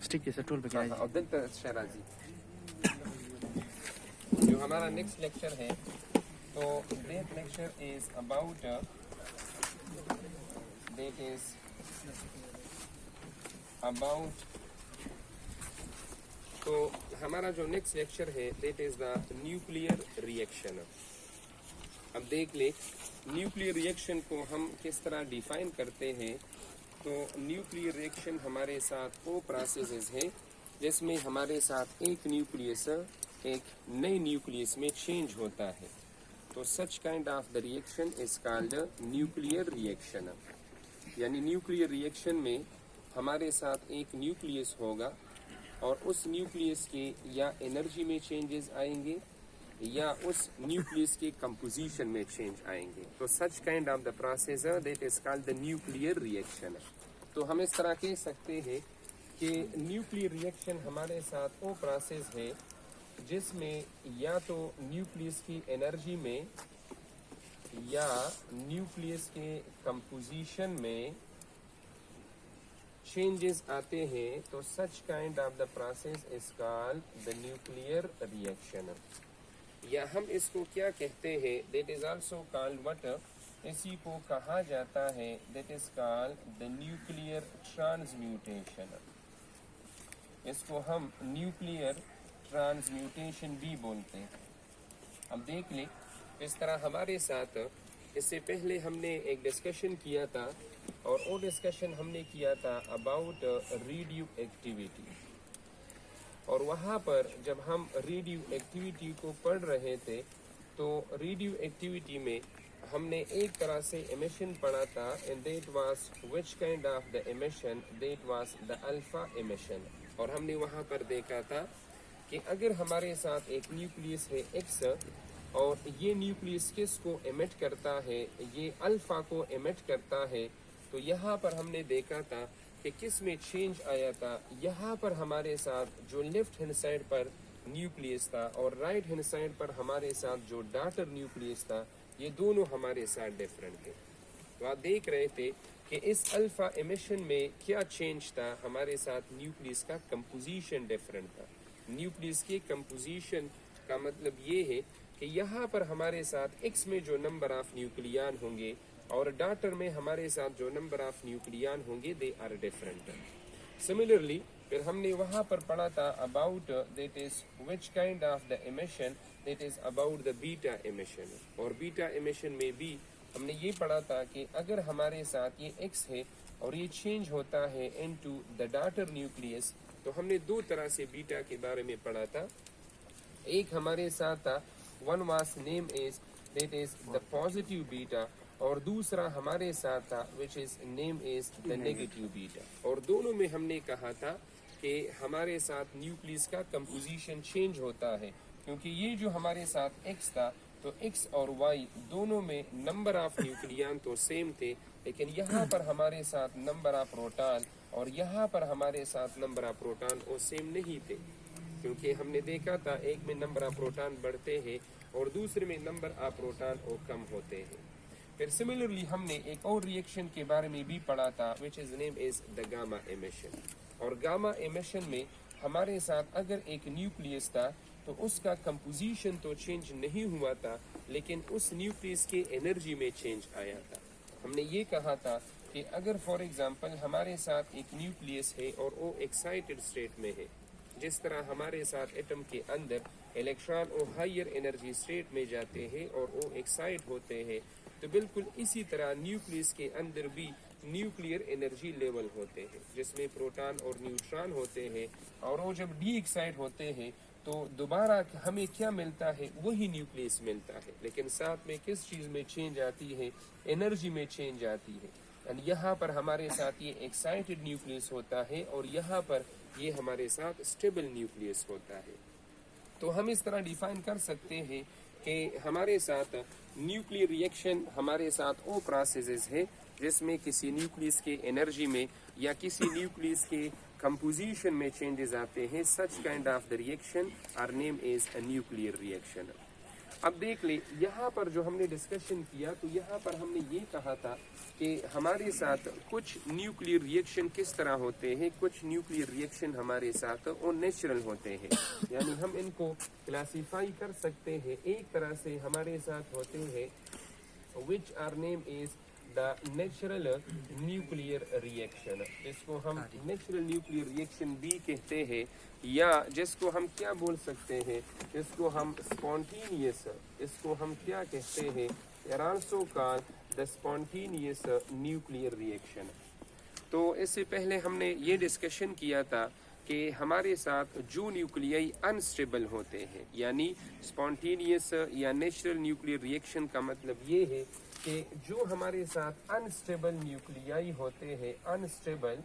Stick جیسا tool پہ کیا عبدالتا شہرازی. جو ہمارا نیکسٹ لیکچر ہے تو دیٹ لیکچر از اباؤٹ تو ہمارا جو نیکسٹ لیکچر ہے that is the nuclear reaction. اب دیکھ لیں نیوکلیئر ریئیکشن کو ہم کس طرح ڈیفائن کرتے ہیں. تو نیوکلیئر ریئیکشن ہمارے ساتھ وہ پروسیسز ہے جس میں ہمارے ساتھ ایک نیوکلیس ایک نئی نیوکلیس میں چینج ہوتا ہے. تو such kind of the reaction is called nuclear reaction. یعنی نیوکلیئر ریئیکشن میں ہمارے ساتھ ایک نیوکلیس ہوگا اور اس نیوکلیس کے یا انرجی میں چینجز آئیں گے یا اس نیوکلیس کی کمپوزیشن میں چینج آئیں گے. تو such kind of the process that is called the nuclear reaction. تو ہم اس طرح کہہ سکتے ہیں کہ نیوکلیئر ریئیکشن ہمارے ساتھ وہ پروسیس ہے جس میں یا تو نیوکلیس کی انرجی میں یا نیوکلیس کے کمپوزیشن میں چینجز آتے ہیں. تو such kind of the process is called the nuclear reaction. یا ہم اس کو کیا کہتے ہیں that is also called what, اسی کو کہا جاتا ہے that is called the nuclear transmutation. اس کو ہم نیوکلیئر ٹرانسمیوٹیشن بھی بولتے ہیں. اب دیکھ لیں اس طرح ہمارے ساتھ اس سے پہلے ہم نے ایک ڈسکشن کیا تھا اور وہ ڈسکشن ہم نے کیا تھا اباؤٹ ریڈیو ایکٹیویٹی. اور وہاں پر جب ہم ریڈیو ایکٹیویٹی کو پڑھ رہے تھے تو ریڈیو ایکٹیویٹی میں ہم نے ایک طرح سے ایمیشن پڑھا تھا and that was which kind of the emission that was the alpha emission. اور ہم نے وہاں پر دیکھا تھا کہ اگر ہمارے ساتھ ایک نیوکلیس ہے ایکس اور یہ نیوکلیس کس کو ایمٹ کرتا ہے, یہ الفا کو ایمٹ کرتا ہے, تو یہاں پر ہم نے دیکھا تھا کہ کس میں چینج آیا تھا. یہاں پر ہمارے ساتھ جو لیفٹ ہینڈ سائڈ پر نیوکلیس تھا اور رائٹ ہینڈ سائڈ پر ہمارے ساتھ جو ڈاٹر نیوکلیس تھا یہ دونوں ہمارے ساتھ ڈفرینٹ تھے. تو آپ دیکھ رہے تھے کہ اس الفا ایمیشن میں کیا چینج تھا. ہمارے ساتھ نیوکلیس کا کمپوزیشن ڈفرینٹ تھا. نیوکلیس کی کمپوزیشن کا مطلب یہ ہے کہ یہاں پر ہمارے ساتھ ایکس میں جو نمبر آف نیوکلیان ہوں گے اور ڈاٹر میں ہمارے ساتھ جو نمبر آف نیوکلیان ہوں گے دے آر ڈفرینٹ. سملرلی پھر ہم نے وہاں پر پڑھا تھا about that is which kind of the emission that is about the beta emission. اور بیٹا ایمیشن میں بھی ہم نے یہ پڑھا تھا کہ اگر ہمارے ساتھ یہ ایکس ہے اور یہ چینج ہوتا ہے انٹو دا ڈاٹر نیوکلیس تو ہم نے دو طرح سے بیٹا کے بارے میں پڑھا تھا. ایک ہمارے ساتھ تھا one was name is that is the positive beta اور دوسرا ہمارے ساتھ تھا وچ از نیم از دا نیگیٹیو بیٹا. اور دونوں میں ہم نے کہا تھا کہ ہمارے ساتھ نیوکلیس کا کمپوزیشن چینج ہوتا ہے کیونکہ یہ جو ہمارے ساتھ ایکس تھا تو ایکس اور وائی دونوں میں نمبر آف نیوکلیان تو سیم تھے لیکن یہاں پر ہمارے ساتھ نمبر آف پروٹان اور یہاں پر ہمارے ساتھ نمبر آف پروٹان وہ سیم نہیں تھے کیونکہ ہم نے دیکھا تھا ایک میں نمبر آف پروٹان بڑھتے ہیں اور دوسرے میں نمبر آف پروٹان وہ کم ہوتے ہیں. پھر سملرلی ہم نے ایک اور ریئیکشن کے بارے میں بھی پڑھا تھا وچ از نیم از دا گاما ایمیشن. اور گاما ایمیشن میں ہمارے ساتھ اگر ایک نیوکلیس تھا تو اس کا کمپوزیشن تو چینج نہیں ہوا تھا لیکن اس نیوکلیس کے انرجی میں چینج آیا تھا. ہم نے یہ کہا تھا کہ اگر فار ایگزامپل ہمارے ساتھ ایک نیوکلیس ہے اور وہ ایکسائٹڈ اسٹیٹ میں ہے جس طرح ہمارے ساتھ ایٹم کے اندر الیکٹران وہ ہائر انرجی اسٹیٹ میں جاتے ہیں اور وہ ایکسائٹ ہوتے ہیں تو بالکل اسی طرح نیوکلیس کے اندر بھی نیوکلیئر انرجی لیول ہوتے ہیں جس میں پروٹان اور نیوٹران ہوتے ہیں اور وہ جب ڈی ایکسائٹ ہوتے ہیں تو دوبارہ ہمیں کیا ملتا ہے وہی نیوکلیس ملتا ہے لیکن ساتھ میں کس چیز میں چینج آتی ہے انرجی میں چینج آتی ہے. یہاں پر ہمارے ساتھ یہ ایکسائٹڈ نیوکلیس ہوتا ہے اور یہاں پر یہ ہمارے ساتھ اسٹیبل نیوکلیس ہوتا ہے. تو ہم اس طرح ڈیفائن کر سکتے ہیں کہ ہمارے ساتھ نیوکلیئر ریئیکشن ہمارے ساتھ وہ پروسیسز ہے جس میں کسی نیوکلیس کے انرجی میں یا کسی نیوکلیس کے کمپوزیشن میں چینجز آتے ہیں. Such kind of the reaction are name as a nuclear reaction. اب دیکھ لیں یہاں پر جو ہم نے ڈسکشن کیا تو یہاں پر ہم نے یہ کہا تھا کہ ہمارے ساتھ کچھ نیوکلیئر ریئیکشن کس طرح ہوتے ہیں, کچھ نیوکلیئر ریئیکشن ہمارے ساتھ وہ نیچرل ہوتے ہیں, یعنی ہم ان کو کلاسیفائی کر سکتے ہیں. ایک طرح سے ہمارے ساتھ ہوتے ہیں which our name is the natural nuclear reaction, جس کو ہم نیچرل نیوکلیئر ریئیکشن بھی کہتے ہیں, یا جس کو ہم کیا بول سکتے ہیں, اس کو ہم spontaneous, اس کو ہم کیا کہتے ہیں, are also called the spontaneous nuclear reaction. تو اس سے پہلے ہم نے یہ ڈسکشن کیا تھا کہ ہمارے ساتھ جو نیوکلیائی انسٹیبل ہوتے ہیں, یعنی اسپونٹینیس یا نیچرل نیوکلیئر ریئیکشن کا مطلب یہ ہے کہ جو ہمارے ساتھ انسٹیبل نیوکلیائی ہوتے ہیں, انسٹیبل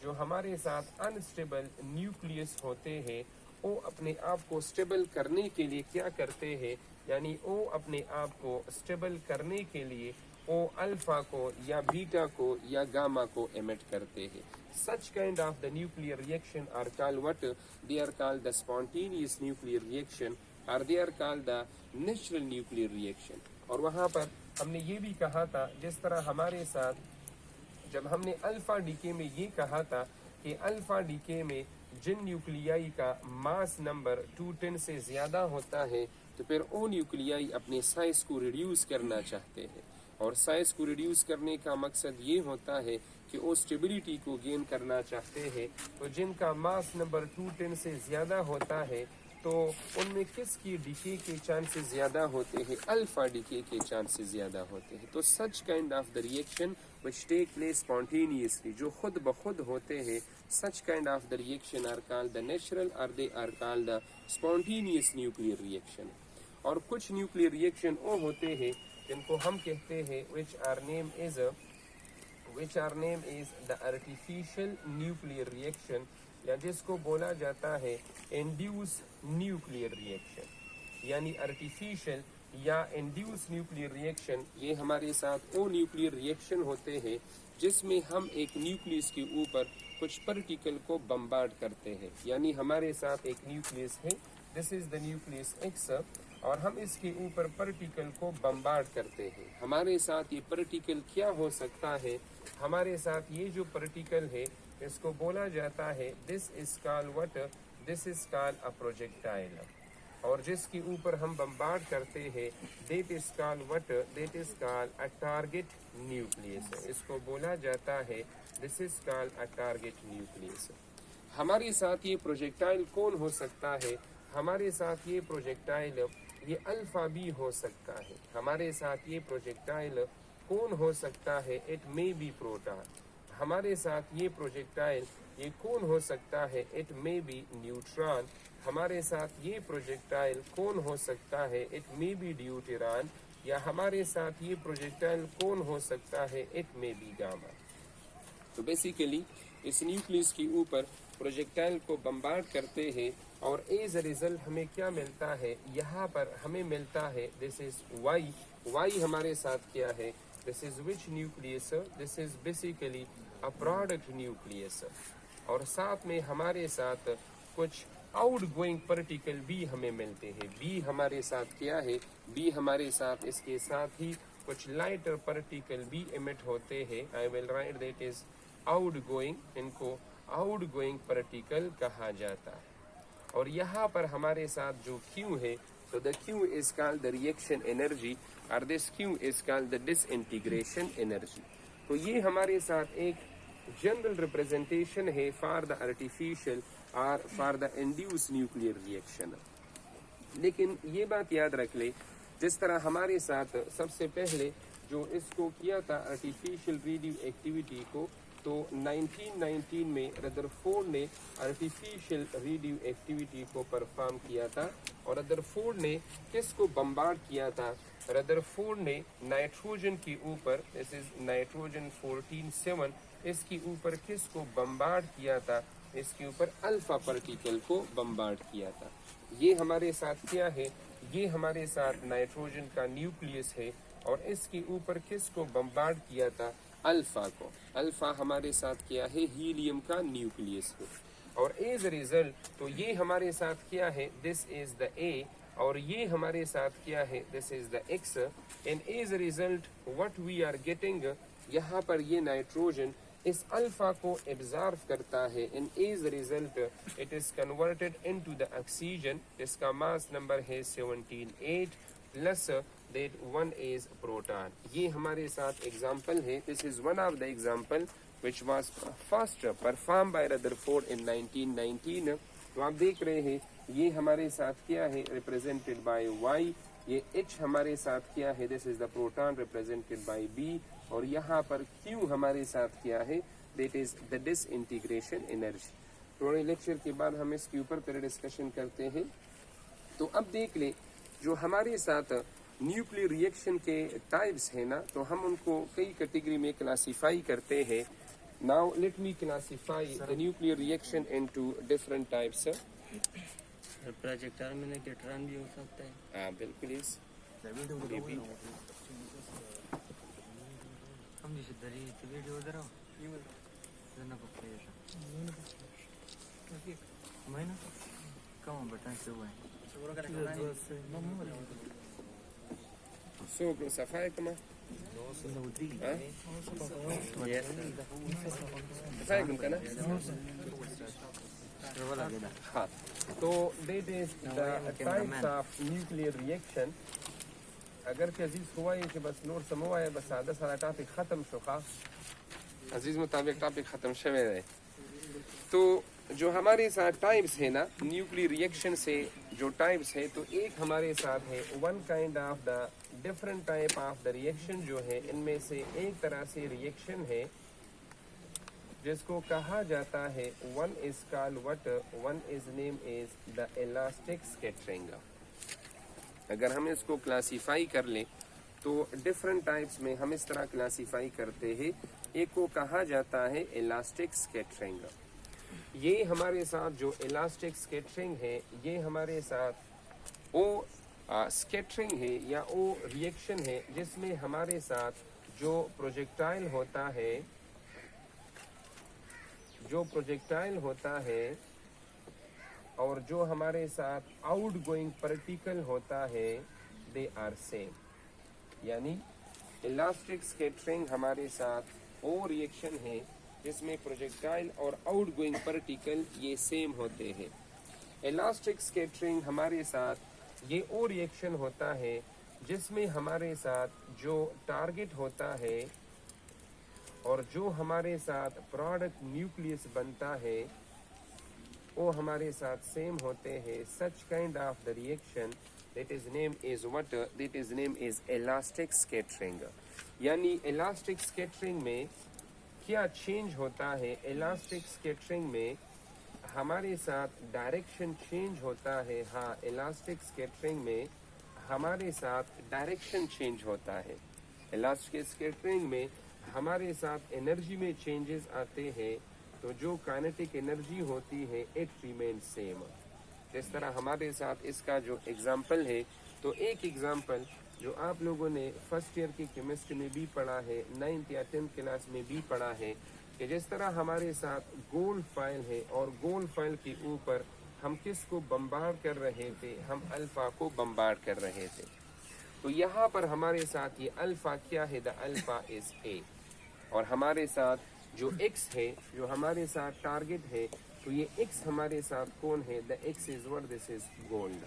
جو ہمارے ساتھ انسٹیبل نیوکلیس ہوتے ہیں, وہ اپنے آپ کو اسٹیبل کرنے کے لیے کیا کرتے ہیں, یعنی وہ اپنے آپ کو اسٹیبل کرنے کے لیے وہ الفا کو یا بیٹا کو یا گاما کو ایمٹ کرتے ہیں. Such kind of the nuclear reaction are called what? They are called the spontaneous nuclear reaction, or they are called the natural nuclear reaction. اور وہاں پر ہم نے یہ بھی کہا تھا, جس طرح ہمارے ساتھ جب ہم نے الفا ڈیکے میں یہ کہا تھا کہ الفا ڈیکے میں جن نیوکلیائی کا ماس نمبر 210 سے زیادہ ہوتا ہے تو پھر وہ نیوکلیائی اپنے سائز کو ریڈیوس کرنا چاہتے ہیں, اور سائز کو ریڈیوس کرنے کا مقصد یہ ہوتا ہے کہ وہ اسٹیبلٹی کو گین کرنا چاہتے ہیں. تو جن کا ماس نمبر 210 سے زیادہ ہوتا ہے تو ان میں کس کی ڈیکے کے چانسز زیادہ ہوتے ہیں, الفا ڈیکے کے چانسز زیادہ ہوتے ہیں. تو such kind of the reaction which take place spontaneously, جو خود بخود ہوتے ہیں, such kind of the reaction are called the natural or they are called the spontaneous nuclear reaction. اور کچھ نیوکلیئر ریئیکشن وہ ہوتے ہیں جن کو ہم کہتے ہیں which our name is the artificial nuclear reaction, یا جس کو بولا جاتا ہے induced nuclear reaction, یعنی artificial یا انڈیوس نیوکلیئر ریئیکشن. یہ ہمارے ساتھ وہ نیوکلیئر ریئیکشن ہوتے ہیں جس میں ہم ایک نیوکلیس کے اوپر کچھ پارٹیکل کو بمبارڈ کرتے ہیں, یعنی ہمارے ساتھ ایک نیوکلیس ہے, this is the nucleus x, اور ہم اس کے اوپر پارٹیکل کو بمبارڈ کرتے ہیں. ہمارے ساتھ یہ پارٹیکل کیا ہو سکتا ہے, ہمارے ساتھ یہ جو پارٹیکل ہے اس کو بولا جاتا ہے this is call what, this is call a projectile, اور جس کے اوپر ہم بمبارڈ کرتے ہیں that is call what, that is call a target nucleus, اس کو بولا جاتا ہے this is call a target nucleus. ہمارے ساتھ یہ پروجیکٹائل کون ہو سکتا ہے, ہمارے ساتھ یہ پروجیکٹائل یہ الفا بھی ہو سکتا ہے, ہمارے ساتھ یہ پروجیکٹائل کون ہو سکتا ہے, اٹ مے بی پروٹون, ہمارے ساتھ یہ پروجیکٹائل یہ کون ہو سکتا ہے, اٹ مے بی نیوٹران, ہمارے ساتھ یہ پروجیکٹائل کون ہو سکتا ہے, اٹ مے بی ڈیوٹران, یا ہمارے ساتھ یہ پروجیکٹائل کون ہو سکتا ہے, اٹ مے بی گاما. تو بیسیکلی اس نیوکلیس کے اوپر پروجیکٹائل کو بمبارڈ کرتے ہیں, اور ایز اے ریزلٹ ہمیں کیا ملتا ہے, یہاں پر ہمیں ملتا ہے دس از وائی. وائی ہمارے ساتھ کیا ہے, this is which nucleus, this is basically a product nucleus, اور ساتھ میں ہمارے ساتھ کچھ آؤٹ گوئنگ پارٹیکل بھی ہمیں ملتے ہیں. بی ہمارے ساتھ کیا ہے, بی ہمارے ساتھ اس کے ساتھ ہی کچھ لائٹر پارٹیکل بھی ایمٹ ہوتے ہیں. I will write that is outgoing, ان کو آؤٹ گوئنگ پارٹیکل کہا جاتا ہے. اور یہاں پر ہمارے ساتھ جو کیو ہے, تو the Q is called the reaction energy, اور this Q is called the disintegration energy. تو یہ ہمارے ساتھ ایک جنرل ریپرزنٹیشن ہے فار دا آرٹیفیشل اور for the induce nuclear reaction. لیکن یہ بات یاد رکھ لے, جس طرح ہمارے ساتھ سب سے پہلے جو اس کو کیا تھا آرٹیفیشل ریڈیو ایکٹیویٹی کو, تو 1919 میں ردرفورڈ نے آرٹیفیشل ریڈیو ایکٹیویٹی کو پرفارم کیا تھا. اور ردرفورڈ نے کس کو بمبارڈ کیا تھا, ردرفورڈ نے نائٹروجن کے اوپر, دس از نائٹروجن 14(7), اس کے اوپر کس کو بمبارڈ کیا تھا, اس کے اوپر الفا پارٹیکل کو بمبارڈ کیا تھا. یہ ہمارے ساتھ کیا ہے, یہ ہمارے ساتھ نائٹروجن کا نیوکلیس ہے, اور اس کے اوپر کس کو بمبارڈ کیا تھا, الفا کو. الفا ہمارے ساتھ کیا ہے, ہیلیم کا نیوکلیس ہے. اور ایز اے ریزلٹ تو یہ ہمارے ساتھ کیا ہے, دس از دا اے, اور یہ ہمارے ساتھ کیا ہے, this is the X, and as a result what we are getting, یہاں پر یہ نائٹروجن اس الفا کو ایبزارو کرتا ہے, and as a result it is converted into the oxygen, جس کا ماس نمبر ہے 17.8 پلس دیٹ 1 از پروٹان. یہ ہمارے ساتھ ایگزامپل ہے, this is one of the example which was first performed by Rutherford in 1919. تو آپ دیکھ رہے ہیں یہ ہمارے ساتھ کیا ہے, represented by Y, یہ H ہمارے ساتھ کیا ہے, this is the proton represented by B, اور یہاں پر Q ہمارے ساتھ کیا ہے, that is the disintegration energy. تھوڑے لیکچر کے بعد ہم اس کے اوپر پھر ڈسکشن کرتے ہیں. تو اب دیکھ لیں جو ہمارے ساتھ نیوکلیئر ریئیکشن کے ٹائپس ہیں نا, تو ہم ان کو کئی کیٹیگری میں کلاسیفائی کرتے ہیں. Now let me classify the nuclear reaction into different types. Projector میں نیوٹران بھی ہو سکتا ہے. ہاں بالکل اس ہم جیسے دری ویڈیو ادھر میں نا کم بٹن سے ہوا ہے سو صفائی کما صفائی کم کنا. ہاں تو that is the types of nuclear reaction. اگر کہ عزیز ہوا ہے کہ بس نور سموا ہے, بس آدھا سارا ٹاپک ختم شوخا عزیز مطابق ٹاپک ختم شوے رہے. تو جو ہمارے ساتھ ٹائپس ہے نا نیوکلیئر ریئیکشن سے جو ٹائپس ہے, تو ایک ہمارے ساتھ ہے one kind of the different type of the reaction, جو ہے ان میں سے ایک طرح سے ریئیکشن ہے جس کو کہا جاتا ہے one is call what, one is name is the elastic scattering. اگر ہم اس کو کلاسیفائی کر لیں تو ڈفرنٹ ٹائپس میں ہم اس طرح کلاسیفائی کرتے ہیں. ایک کو کہا جاتا ہے الاسٹک سکیٹرنگ. یہ ہمارے ساتھ جو الاسٹک سکیٹرنگ ہے, یہ ہمارے ساتھ او سکیٹرنگ ہے یا او ریئیکشن ہے جس میں ہمارے ساتھ جو پروجیکٹائل ہوتا ہے اور جو ہمارے ساتھ آؤٹ گوئنگ پارٹیکل ہوتا ہے, دے آر سیم. یعنی الاسٹک سکیٹرنگ ہمارے ساتھ او ریئیکشن ہے جس میں پروجیکٹائل اور آؤٹ گوئنگ پارٹیکل یہ سیم ہوتے ہیں. الاسٹک سکیٹرنگ ہمارے ساتھ یہ او ریئیکشن ہوتا ہے جس میں ہمارے ساتھ جو ٹارگٹ ہوتا ہے اور جو ہمارے ساتھ پروڈکٹ نیوکلیس بنتا ہے وہ ہمارے ساتھ سیم ہوتے ہیں. Such kind of the reaction that is name is what, that is name is elastic scattering. یعنی elastic scattering میں کیا چینج ہوتا ہے, elastic scattering میں ہمارے ساتھ ڈائریکشن چینج ہوتا ہے. ہاں elastic scattering میں ہمارے ساتھ ڈائریکشن چینج ہوتا ہے. elastic scattering میں ہمارے ساتھ انرجی میں چینجز آتے ہیں, تو جو کائنیٹک انرجی ہوتی ہے اٹ ریمین سیم. جس طرح ہمارے ساتھ اس کا جو ایگزامپل ہے, تو ایک ایگزامپل جو آپ لوگوں نے فرسٹ ایئر کی کیمسٹری میں بھی پڑھا ہے, 9th یا 10th کلاس میں بھی پڑھا ہے, کہ جس طرح ہمارے ساتھ گولڈ فائل ہے اور گولڈ فائل کے اوپر ہم کس کو بمبارڈ کر رہے تھے, ہم الفا کو بمبارڈ کر رہے تھے. تو یہاں پر ہمارے ساتھ یہ الفا کیا ہے, دا الفا از اے, اور ہمارے ساتھ جو ایکس ہے جو ہمارے ساتھ ٹارگٹ ہے, تو یہ ایکس ہمارے ساتھ کون ہے, the X is word, this is gold.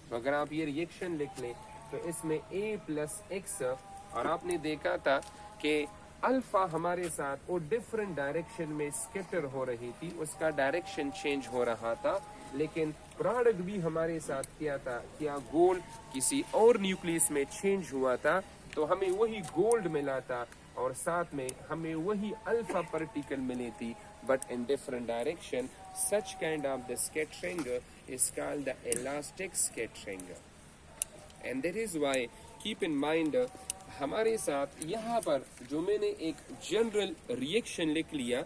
تو اگر آپ یہ ریئیکشن لکھ لیں تو اس میں اے پلس ایکس, اور آپ نے دیکھا تھا کہ الفا ہمارے ساتھ وہ ڈفرنٹ ڈائریکشن میں اسکیٹر ہو رہی تھی, اس کا ڈائریکشن چینج ہو رہا تھا, لیکن پروڈکٹ بھی ہمارے ساتھ کیا تھا, کیا گولڈ کسی اور نیوکلیس میں چینج ہوا تھا, تو ہمیں وہی گولڈ ملا تھا اور ساتھ میں ہمیں وہی الفا پارٹیکل ملی تھی, but in different direction. Such kind of the scattering is called the elastic scattering. And that is why keep in mind ہمارے ساتھ یہاں پر جو میں نے ایک جنرل ریئیکشن لکھ لیا,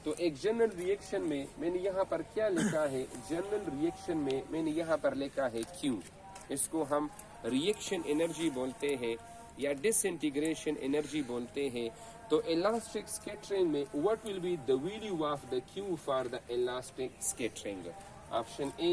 تو ایک جنرل ریئیکشن میں نے یہاں پر کیا لکھا ہے, جنرل ریئیکشن میں نے یہاں پر لکھا ہے Q. اس کو ہم ریئیکشن انرجی بولتے ہیں یا ڈس انٹیگریشن انرجی بولتے ہیں. تو elastic scattering میں what will be the value of the Q for the elastic scattering? Option A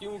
Q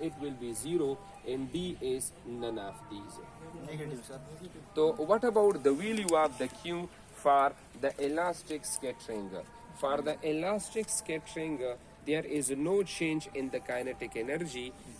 it will be 0 and D is none of these. Negative, sir. So what about the value of the Q for the elastic scattering? For the elastic scattering, there is no change in the kinetic energy.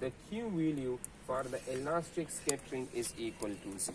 the Q value for the elastic scattering is equal to 0.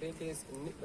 that is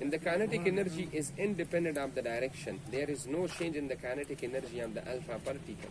In the kinetic energy is independent of the direction. There is no change in the kinetic energy of the alpha particle.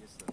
Yes, sir.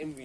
mv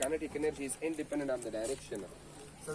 kinetic energy is independent of the direction. Sir,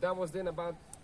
that was then about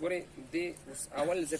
ورے دے أول ز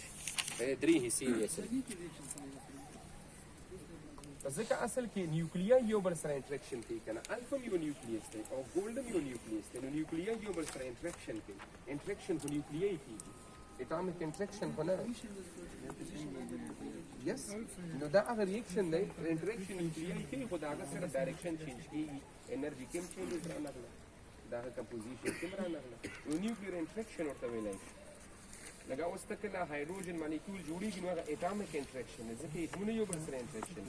شي دري هي serious بس ذکر اصل کی نیوکلیا یو بل سره انټریکشن کوي کنه الفا یو نیوکلیس دی او ګولډن یو نیوکلیس دی نو نیوکلیا یو بل سره انټریکشن کوي انټریکشن خو نیوکلیای کیږي اټامیک انټریکشن خو نه یس نو دا هغه ریاکشن دی انټریکشن نیوکلیای کوي خو دا هغه سره ډایرکشن چینج کیږي انرژي کوم چینج را نغله دا هغه کمپوزیشن کوم را نغله نو نیوکلیر انټریکشن ورته ویلای لکه اوس ته کله هایدروجن مالیکول جوړیږي نو هغه اټامیک انټریکشن دی ځکه اتمونه یو بل سره انټریکشن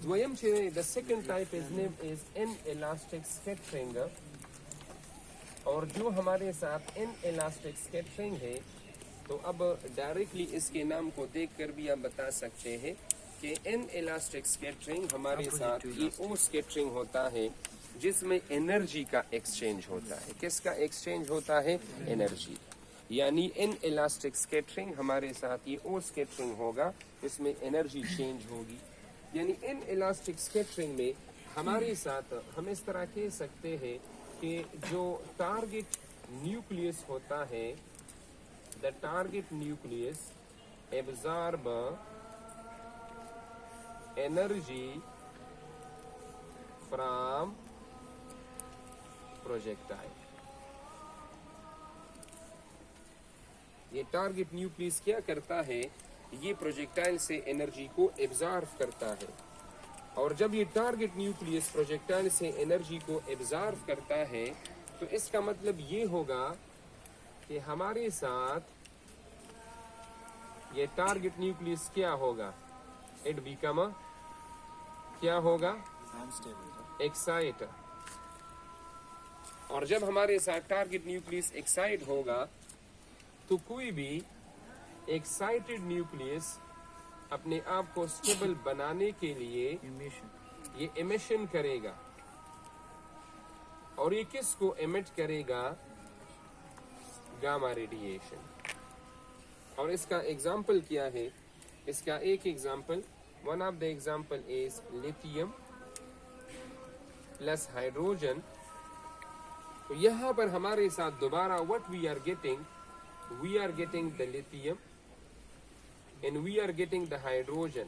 دویم چې the second type is name is in elastic scattering اور جو ہمارے ساتھ ان الاسٹک اسکیٹرنگ ہے تو اب ڈائریکٹلی اس کے نام کو دیکھ کر بھی آپ بتا سکتے ہیں کہ ان الاسٹک اسکیٹرنگ ہمارے ساتھ یہ وہ اسکیٹرنگ ہوتا ہے جس میں انرجی کا ایکسچینج ہوتا ہے کس کا ایکسچینج ہوتا ہے انرجی یعنی ان الاسٹک اسکیٹرنگ ہمارے ساتھ یہ وہ اسکیٹرنگ ہوگا جس میں انرجی چینج ہوگی یعنی ان الاسٹک اسکیٹرنگ میں ہمارے ساتھ ہم اس طرح کہہ سکتے ہیں کہ جو ٹارگٹ نیوکلیس ہوتا ہے the target nucleus absorb energy from projectile یہ ٹارگٹ نیوکلیس کیا کرتا ہے یہ پروجیکٹائل سے انرجی کو ایبزارو کرتا ہے اور جب یہ ٹارگٹ نیوکلیس پروجیکٹائل سے انرجی کو ایبزارو کرتا ہے تو اس کا مطلب یہ ہوگا کہ ہمارے ساتھ یہ ٹارگٹ نیوکلیس کیا ہوگا اٹ بیکم کیا ہوگا ایکسائٹ اور جب ہمارے ساتھ ٹارگٹ نیوکلیس ایکسائٹ ہوگا تو کوئی بھی ایکسائٹڈ نیوکلیس اپنے آپ کو اسٹیبل بنانے کے لیے یہ ایمیشن کرے گا اور یہ کس کو ایمٹ کرے گا گاما ریڈیشن اور اس کا ایگزامپل کیا ہے اس کا ایک example one of the example is lithium plus hydrogen تو یہاں پر ہمارے ساتھ دوبارہ what we are getting the lithium and we are getting the hydrogen.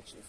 HF.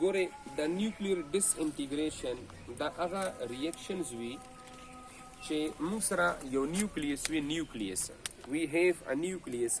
Gore, the nuclear disintegration, the other reactions we che musra yo nucleus we nucleus. We have a nucleus.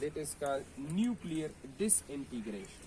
that is called nuclear disintegration.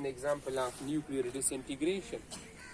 an example of nuclear disintegration.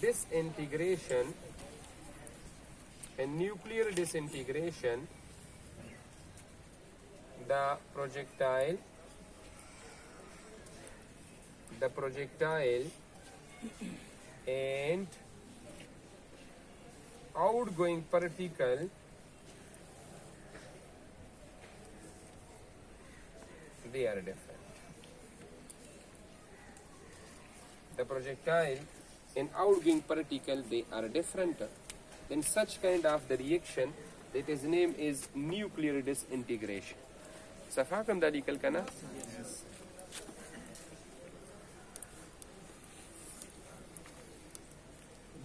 disintegration and nuclear disintegration, the projectile and outgoing particle they are different. The projectile and outgoing particle, they are different. Then such kind of the reaction, that is name is nuclear disintegration. صفاكم ذلك الكلام؟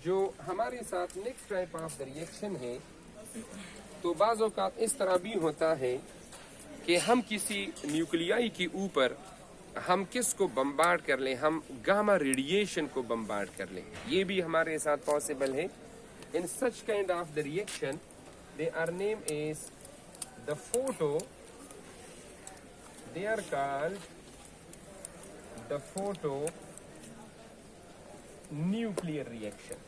جو ہمارے ساتھ next type of the reaction ہے تو بعض اوقات اس طرح بھی ہوتا ہے کہ ہم کسی نیوکلیائی کے اوپر ہم کس کو بمبارڈ کر لیں، ہم گاما ریڈیشن کو بمبارڈ کر لیں، یہ بھی ہمارے ساتھ پاسبل ہے. In such kind of the reaction they are name is the photo, they are called the photo nuclear reaction.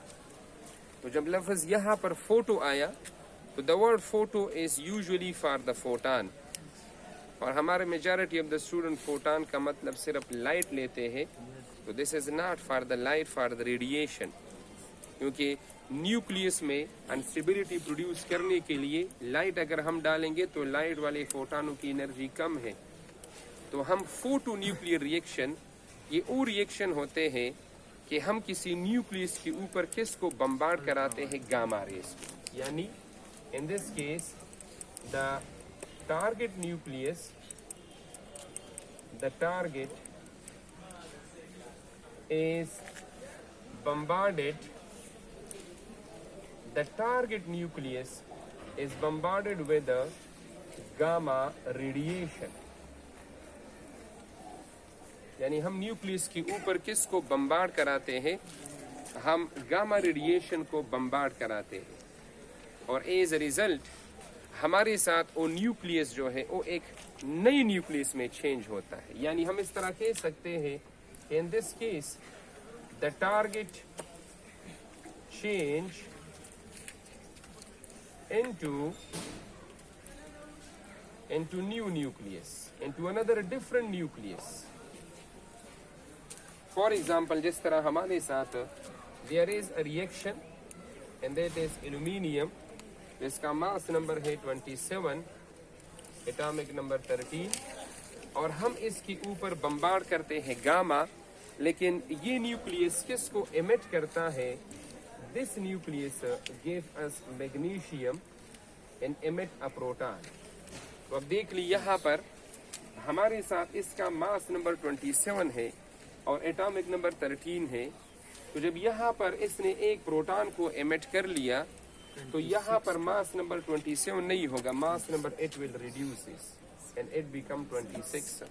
تو جب لفظ یہاں پر فوٹو آیا تو the word photo is usually for the photon، اور ہمارے majority of the student photon کا مطلب صرف لائٹ لیتے ہیں، تو this is not for the light, for the radiation, کیونکہ نیوکلیس میں انسٹیبلٹی پروڈیوس کرنے کے لیے لائٹ اگر ہم ڈالیں گے تو لائٹ والے فوٹانوں کی انرجی کم ہے. تو ہم فوٹو نیوکلیئر ریئیکشن، یہ وہ ریئیکشن ہوتے ہیں کہ ہم کسی نیوکلیس کے اوپر کس کو بمبارڈ کراتے ہیں، گاما ریز. یعنی in this case the target nucleus, the target is bombarded, the target nucleus is bombarded with the gamma radiation. یعنی ہم نیوکلیس کے اوپر کس کو بمبارڈ کراتے ہیں، ہم گاما ریڈیشن کو بمبارڈ کراتے ہیں، اور ایز اے ریزلٹ ہمارے ساتھ وہ نیوکلیس جو ہے وہ ایک نئی نیوکلیس میں چینج ہوتا ہے. یعنی ہم اس طرح کہہ سکتے ہیں کہ in this case the target change into new nucleus, into another different nucleus. For example, جس طرح ہمارے ساتھ there is a reaction and that is aluminium، جس کا ماس نمبر ہے 27، ایٹامک نمبر 13، اور ہم اس کے اوپر بمبارڈ کرتے ہیں گاما، لیکن یہ نیوکلیس کس کو ایمٹ کرتا ہے، this nucleus gives magnesium and emit a proton. تو اب دیکھ لی یہاں پر ہمارے ساتھ اس کا ماس نمبر 27 ہے اور ایٹامک نمبر 13 ہے. تو جب یہاں پر اس نے ایک پروٹون کو ایمٹ کر لیا تو یہاں پر ماس نمبر 27 نہیں ہوگا، ماس number 8 will reduces and it become 26.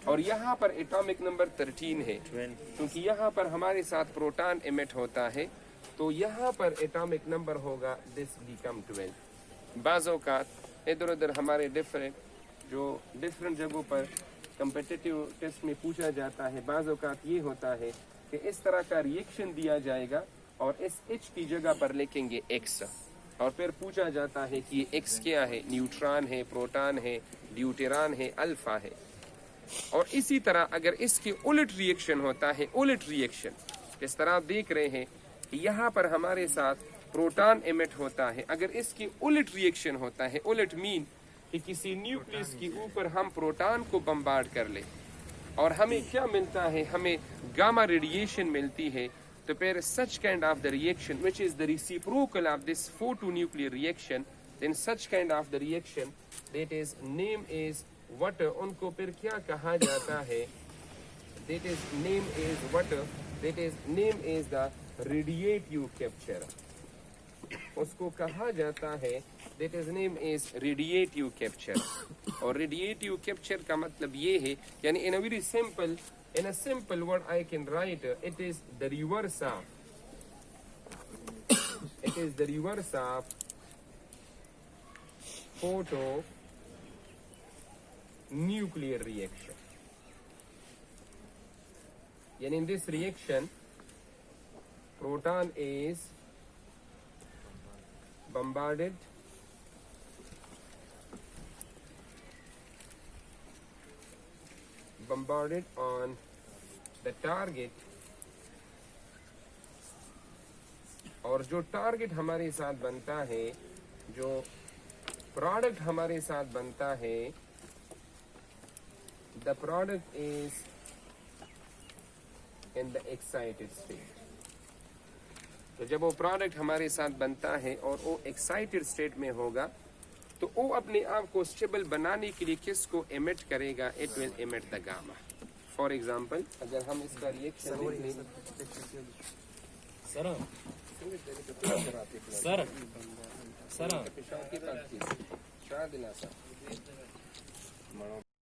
اور یہاں پر ایٹامک نمبر 13 ہے، کیونکہ یہاں پر ہمارے ساتھ پروٹون ایمٹ ہوتا ہے تو یہاں پر ایٹامک نمبر ہوگا this become 12. بعض اوقات ادھر ادھر ہمارے ڈفرینٹ جگہوں پر کمپیٹیٹیو ٹیسٹ میں پوچھا جاتا ہے، بعض اوقات یہ ہوتا ہے کہ اس طرح کا ریئیکشن دیا جائے گا اور اس ایچ کی جگہ پر لکھیں گے ایکس، اور پھر پوچھا جاتا ہے کہ یہ ایکس کیا ہے، نیوٹران ہے، پروٹان ہے، ڈیوٹران ہے، الفا ہے. اور اسی طرح اگر اس کے الٹ ریئیکشن ہوتا ہے، الٹ ریئیکشن جس طرح آپ دیکھ رہے ہیں کہ یہاں پر ہمارے ساتھ پروٹان ایمٹ ہوتا ہے، اگر اس کی الٹ ریئیکشن ہوتا ہے، الٹ مین کہ کسی نیوکلیس کے اوپر ہم پروٹان کو بمبارڈ کر لیں اور ہمیں کیا ملتا ہے، ہمیں گاما ریڈیشن ملتی ہے، تو پھر such kind of the reaction which is the reciprocal of this photonuclear reaction, then such kind of the reaction that is name is what، ان کو پھر کیا کہا جاتا ہے، that is name is what، that is name is the radiative capture. اس کو کہا جاتا ہے that is name is radiative capture. اور radiative capture کا مطلب یہ ہے، یعنی in a very simple، in a simple word I can write it is the reverse of photo nuclear reaction. یعنی in this reaction proton is bombarded on the target، اور جو target ہمارے ساتھ بنتا ہے، جو پروڈکٹ ہمارے ساتھ بنتا ہے، the product is in the excited state. تو جب وہ پروڈکٹ ہمارے ساتھ بنتا ہے اور وہ ایکسائٹیڈ اسٹیٹ میں ہوگا تو وہ اپنے آپ کو اسٹیبل بنانے کے لیے کس کو ایمٹ کرے گا؟ It will emit the gamma. For example اگر ہم اس کا ریئیکشن سر